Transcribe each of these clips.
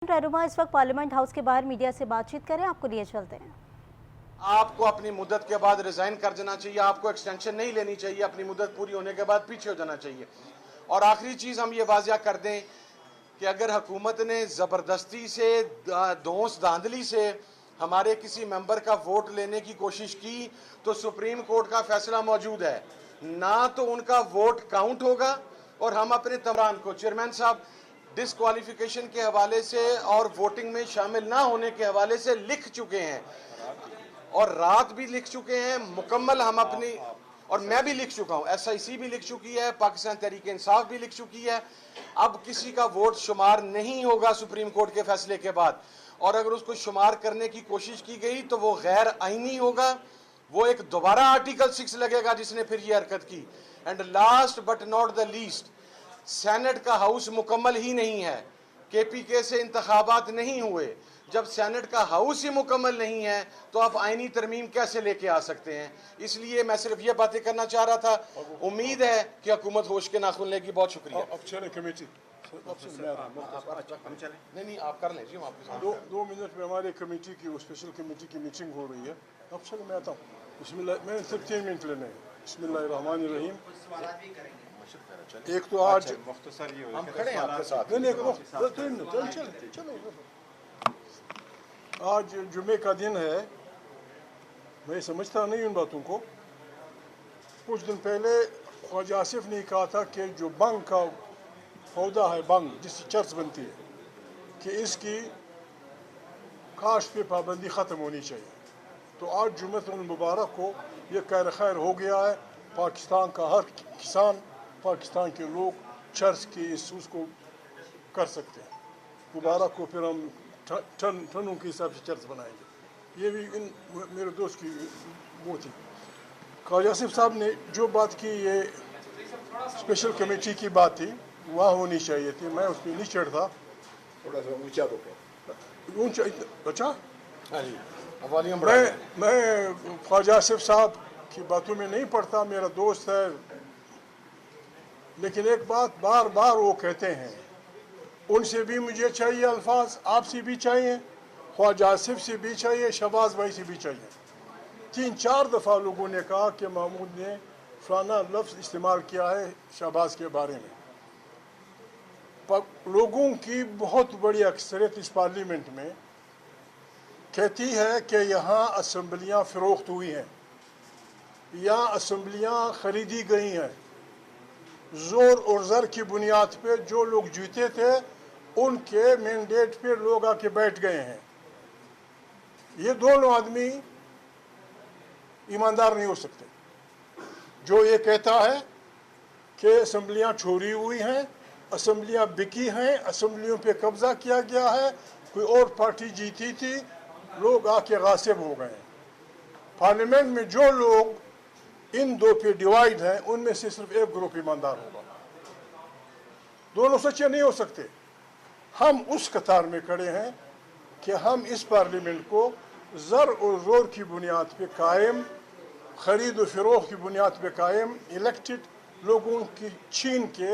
रहनुमा इस वक्त पार्लियामेंट हाउस के बाहर मीडिया से बातचीत करें, आपको लिए चलते हैं। आपको अपनी मुद्दत के बाद रिजाइन कर देना चाहिए, आपको एक्सटेंशन नहीं लेनी चाहिए, अपनी मुद्दत पूरी होने के बाद पीछे हो जाना चाहिए। और आखिरी चीज़ हम ये वाजिया कर दें कि अगर हुकूमत ने ज़बरदस्ती से धौंस धांधली से हमारे किसी मेंबर का वोट लेने की कोशिश की तो सुप्रीम कोर्ट का फैसला मौजूद है, ना तो उनका वोट काउंट होगा और हम अपने तमरान को चेयरमैन साहब डिसक्वालिफिकेशन के हवाले से और वोटिंग में शामिल ना होने के हवाले से लिख चुके हैं और रात भी लिख चुके हैं मुकम्मल। हम अपनी और मैं भी लिख चुका हूं, SIC भी लिख चुकी है, पाकिस्तान तहरीक इंसाफ भी लिख चुकी है। अब किसी का वोट शुमार नहीं होगा सुप्रीम कोर्ट के फैसले के बाद, और अगर उसको शुमार करने की कोशिश की गई तो वो गैर आईनी होगा, वो एक दोबारा आर्टिकल 6 लगेगा जिसने फिर ये हरकत की। And last but not the least, senate का हाउस मुकम्मल ही नहीं है, KPK से इंतखाबात नहीं हुए। जब सेनेट का हाउस ही मुकम्मल नहीं है तो आप आईनी तरमीम कैसे लेके आ सकते हैं? इसलिए मैं सिर्फ ये बातें करना चाह रहा था। उम्मीद है कि हुकूमत होश के नाखून लेगी। बहुत शुक्रिया। अब चले कमेटी नहीं आप कर लें जी, हम आपके साथ। 2 मिनट में हमारे कमेटी की स्पेशल कमेटी की मीटिंग हो रही है। अब चलो मैं आता हूँ। बिस्मिल्लाह, मैंने सिर्फ 3 मिनट लेने हैं। बिस्मिल्लाहिर्रहमानिर्रहीम। एक तो आज हम खड़े हैं आपके साथ। नहीं चलो। आज जुमे का दिन है। मैं समझता नहीं उन बातों को। कुछ दिन पहले ख्वाजा आसिफ ने कहा था कि जो बंग का पौधा है, बंग जिससे चर्च बनती है, कि इसकी काश्त पे पाबंदी ख़त्म होनी चाहिए। तो आज जुम्मतुल मुबारक को ये खैर खैर हो गया है। पाकिस्तान का हर किसान, पाकिस्तान के लोग चर्च की उसको कर सकते हैं। मुबारक को फिर हम टनों के हिसाब से चर्च बनाएंगे। ये भी इन मेरे दोस्त की वो थी। ख्वाजा आसिफ साहब ने जो बात की, ये स्पेशल कमेटी की बात थी, वहाँ होनी चाहिए थी। मैं उस पर नहीं चढ़ता। थोड़ा सा ऊंचा रुको। ऊंचा अच्छा। हाँ जी, वॉल्यूम बढ़ा दें। मैं ख्वाजा आसिफ साहब की बातों में नहीं पढ़ता, मेरा दोस्त है, लेकिन एक बात बार बार वो कहते हैं, उनसे भी मुझे चाहिए अल्फाज, आपसे भी चाहिए, ख्वाजा आसिफ से भी चाहिए, शहबाज भाई से भी चाहिए। 3-4 दफ़ा लोगों ने कहा कि महमूद ने फलाना लफ्ज़ इस्तेमाल किया है शहबाज के बारे में। पर लोगों की बहुत बड़ी अक्सरियत इस पार्लियामेंट में कहती है कि यहाँ असम्बलियाँ फ़रोख्त हुई हैं, यहाँ असम्बलियाँ ख़रीदी गई हैं। ज़ोर और ज़र की बुनियाद पे जो लोग जीते थे उनके मैंडेट पे लोग आके बैठ गए हैं। ये दोनों आदमी ईमानदार नहीं हो सकते। जो ये कहता है कि असम्बलियाँ चोरी हुई हैं, असम्बलियाँ बिकी हैं, असम्बलियों पे कब्ज़ा किया गया है, कोई और पार्टी जीती थी, लोग आके गासिब हो गए। पार्लियामेंट में जो लोग इन दो पे डिवाइड हैं, उनमें से सिर्फ एक ग्रुप ईमानदार होगा। दोनों सच्चे नहीं हो सकते। हम उस कतार में खड़े हैं कि हम इस पार्लियामेंट को ज़र और ज़ोर की बुनियाद पे कायम, ख़रीद व फ़रोख्त की बुनियाद पे कायम, इलेक्टेड लोगों की छीन के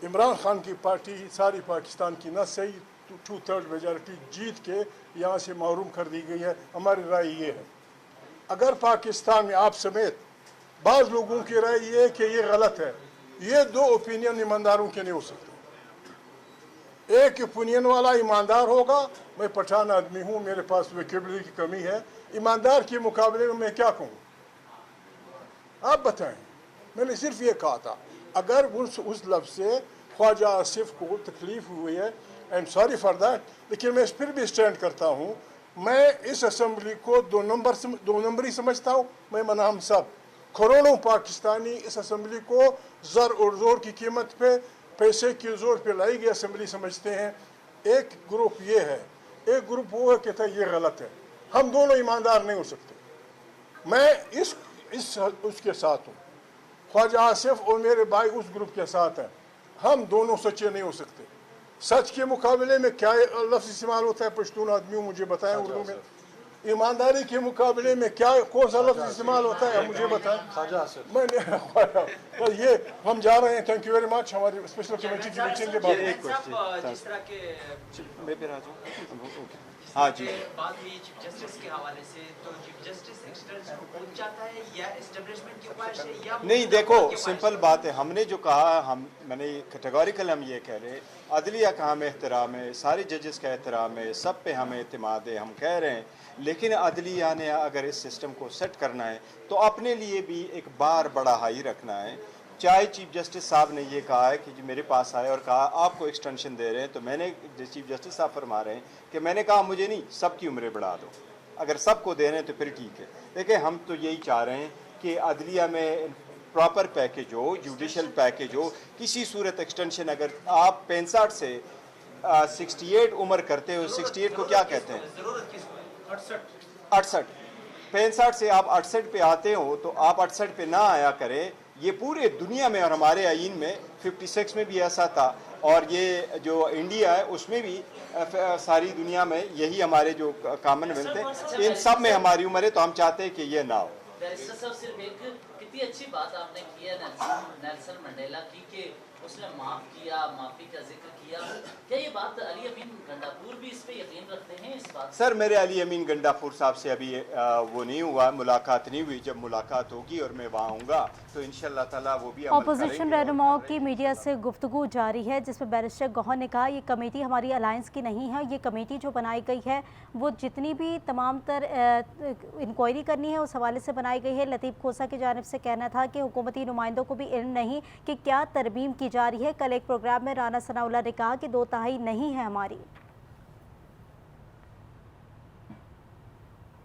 इमरान खान की पार्टी सारी पाकिस्तान की न सही 2/3 मेजॉरिटी जीत के यहाँ से महरूम कर दी गई है। हमारी राय ये है, अगर पाकिस्तान में आप समेत बाज़ लोगों की राय ये है कि ये गलत है, ये 2 ओपिनियन ईमानदारों के नहीं हो सकते। एक ओपिनियन वाला ईमानदार होगा, मैं पठान आदमी हूँ, मेरे पास वोकैबुलरी की कमी है, ईमानदार के मुकाबले में मैं क्या कहूँ? आप बताएं। मैंने सिर्फ ये कहा था, अगर उस लफ्ज़ से ख्वाजा आसिफ को तकलीफ़ हुई है, I am sorry for that, लेकिन मैं फिर भी स्टैंड करता हूँ। मैं इस असम्बली को 2 नंबरी समझता हूँ। मैं मना हम सब करोड़ों पाकिस्तानी इस असम्बली को ज़र और ज़ोर की कीमत पे, पैसे के ज़ोर पे लाई गई असम्बली समझते हैं। एक ग्रुप ये है, एक ग्रुप वो है कहता है ये गलत है। हम दोनों ईमानदार नहीं हो सकते। मैं उसके साथ हूँ, ख्वाजा आसिफ और मेरे भाई उस ग्रुप के साथ हैं। हम दोनों सच्चे नहीं हो सकते। सच के मुकाबले में क्या लफ्ज़ इस्तेमाल होता है? पश्तून आदमी हूँ, मुझे बताएं उर्दू में। ईमानदारी के मुकाबले में क्या कौन सा लफ्ज इस्तेमाल होता है मुझे बताएं। मैंने तो ये हम जा रहे हैं। Thank you very much. हमारी स्पेशल कमेटी की मीटिंग के बाद जिस तरह के मैं फिर आ जाऊँ। हाँ जी, बात हुई चीफ जस्टिस के हवाले से, तो चीफ जस्टिस एक्सटेंशन को पहुंच जाता है या एस्टेब्लिशमेंट की ख्वाहिश है या नहीं देखो सिंपल बात है, हमने जो कहा मैंने कैटेगोरिकल हम ये कह रहे अदलिया का हमें एहतराम है, सारे जजेस का एहतराम है, सब पे हमें एतमाद है, हम कह रहे हैं। लेकिन अदलिया ने अगर इस सिस्टम को सेट करना है तो अपने लिए भी एक बार बड़ा हाई रखना है। चाहे चीफ जस्टिस साहब ने ये कहा है कि जो मेरे पास आए और कहा आपको एक्सटेंशन दे रहे हैं, तो मैंने चीफ जस्टिस साहब फरमा रहे हैं कि मैंने कहा मुझे नहीं, सबकी उम्रें बढ़ा दो। अगर सबको दे रहे हैं तो फिर ठीक है। देखिए हम तो यही चाह रहे हैं कि अदलिया में प्रॉपर पैकेज हो, जुडिशल पैकेज हो। किसी सूरत एक्सटेंशन अगर आप 65 से 68 उम्र करते हो, 68 को क्या कहते हैं, जरूरत किसको है? 68 65 से आप 68 पे आते हो तो आप 68 पे ना आया करें। ये पूरे दुनिया में और हमारे आइन में 56 में भी ऐसा था, और ये जो इंडिया है उसमें भी सारी दुनिया में यही हमारे जो कॉमनवेल्थ है इन सब में हमारी उम्र है। तो हम चाहते हैं कि ये ना हो। बैरिस्टर साहब सिर्फ एक कितनी अच्छी बात आपने की है नेल्सन मंडेला की कि उसने माफ किया, माफी का जिक्र किया। क्या ये बात अली अमीन गंडापुर भी इस पे यकीन रखते हैं इस बात? सर मेरे अली अमीन गंडापुर साहब से अभी वो नहीं हुआ, मुलाकात नहीं हुई। जब मुलाकात होगी और मैं वहाँ आऊँगा तो इंशाल्लाह ताला वो भी अमल ऑपोजिशन करेंगे। रहनुमाओं की मीडिया से गुफ्तगू जारी है, जिसमें बैरिस्टर गौहर ने कहा ये कमेटी हमारी अलायंस की नहीं है। ये कमेटी जो बनाई गई है वो जितनी भी तमाम तर इंक्वायरी करनी है उस हवाले से बनाई गई है। लतीफ़ खोसा की जानिब से कहना था कि हुकूमती नुमाइंदों को भी इल्म नहीं कि क्या तरमीम की जा रही है। कल एक प्रोग्राम में राना सनाउल्लाह ने कहा कि 2 तिहाई नहीं है हमारी।